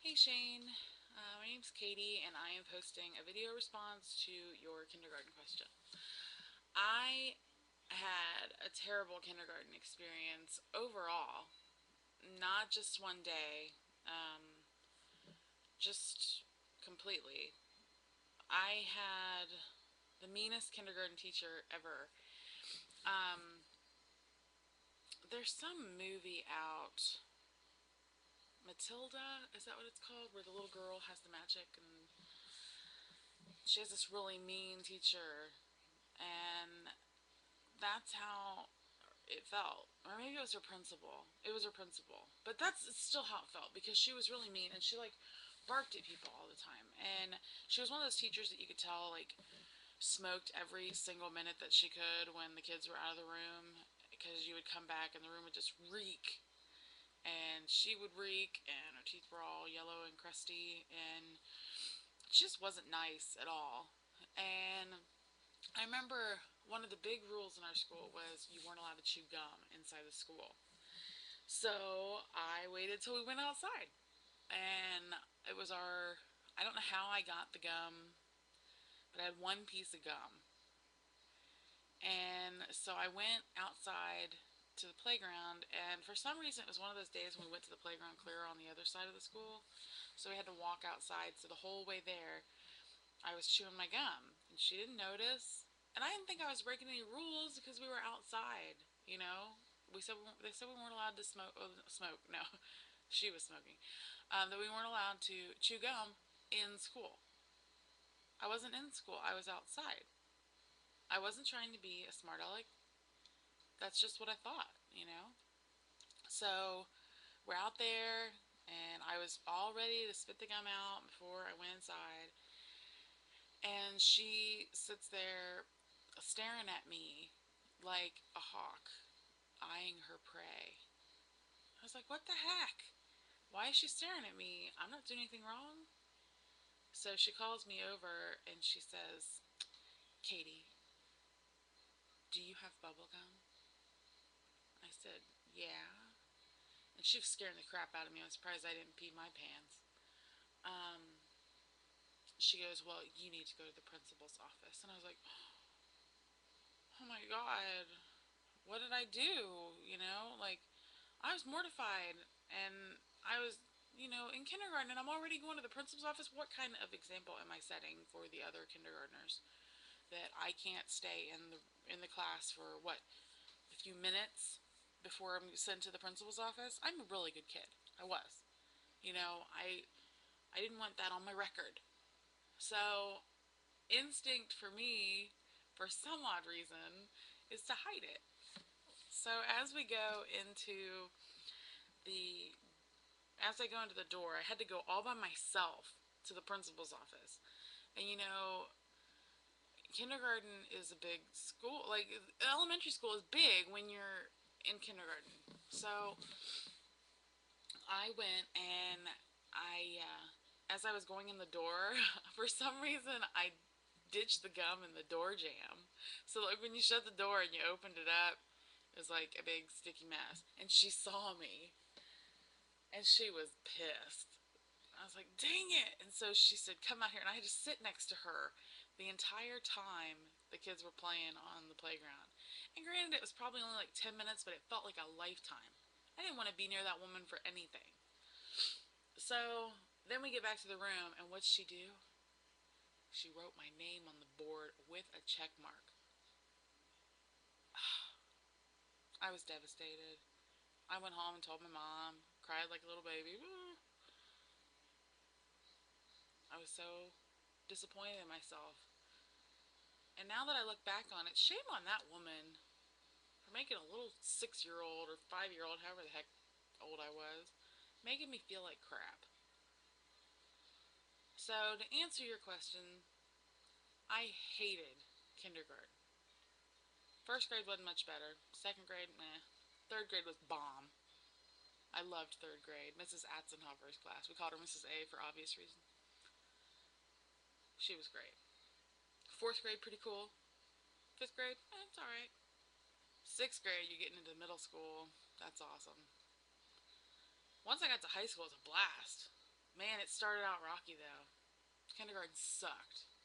Hey Shane, my name's Katie and I am posting a video response to your kindergarten question. I had a terrible kindergarten experience overall, not just one day, just completely. I had the meanest kindergarten teacher ever. Um, there's some movie out, Matilda, is that what it's called? Where the little girl has the magic and she has this really mean teacher, and that's how it felt. Or maybe it was her principal. It was her principal. But that's still how it felt because she was really mean and she like barked at people all the time. And she was one of those teachers that you could tell like smoked every single minute that she could when the kids were out of the room because you would come back and the room would just reek. And she would reek and her teeth were all yellow and crusty and she just wasn't nice at all. And I remember one of the big rules in our school was you weren't allowed to chew gum inside the school. So I waited till we went outside. And it was our, I don't know how I got the gum, but I had one piece of gum. And so I went outside to the playground, and for some reason it was one of those days when we went to the playground clear on the other side of the school. So we had to walk outside. So the whole way there, I was chewing my gum, and she didn't notice. And I didn't think I was breaking any rules because we were outside. You know, they said we weren't allowed to smoke. Oh, smoke. No, she was smoking. That we weren't allowed to chew gum in school. I wasn't in school. I was outside. I wasn't trying to be a smart aleck. That's just what I thought. So we're out there, and I was all ready to spit the gum out before I went inside. And she sits there staring at me like a hawk eyeing her prey. I was like, what the heck? Why is she staring at me? I'm not doing anything wrong. So she calls me over and she says, Katie, do you have bubble gum? I said, yeah. And she was scaring the crap out of me. I was surprised I didn't pee my pants. Um, she goes, well, you need to go to the principal's office. And I was like, oh my God, what did I do? Like, I was mortified, and I was, in kindergarten, and I'm already going to the principal's office. What kind of example am I setting for the other kindergartners that I can't stay in the class for what, a few minutes before I'm sent to the principal's office? I'm a really good kid. I was. I didn't want that on my record. So, instinct for me, for some odd reason, is to hide it. So as we go into the as I go into the door, I had to go all by myself to the principal's office. And kindergarten is a big school. Like, elementary school is big when you're in kindergarten. So I went and as I was going in the door, for some reason, I ditched the gum in the door jamb. So, like, when you shut the door and you opened it up, it was like a big sticky mess. And she saw me, and she was pissed. I was like, dang it. And so she said, come out here. And I had to sit next to her the entire time the kids were playing on the playground. And granted, it was probably only like 10 minutes, but it felt like a lifetime. I didn't want to be near that woman for anything. So then we get back to the room, and what'd she do? She wrote my name on the board with a check mark. I was devastated. I went home and told my mom, cried like a little baby. I was so disappointed in myself. And now that I look back on it, shame on that woman for making a little 6-year old or 5-year old, however the heck old I was, making me feel like crap. So, to answer your question, I hated kindergarten. First grade wasn't much better. Second grade, meh. Third grade was bomb. I loved third grade. Mrs. Atzenhofer's class. We called her Mrs. A for obvious reasons. She was great. Fourth grade, pretty cool. Fifth grade, it's alright. Sixth grade, you're getting into middle school. That's awesome. Once I got to high school, it was a blast. Man, it started out rocky though. Kindergarten sucked.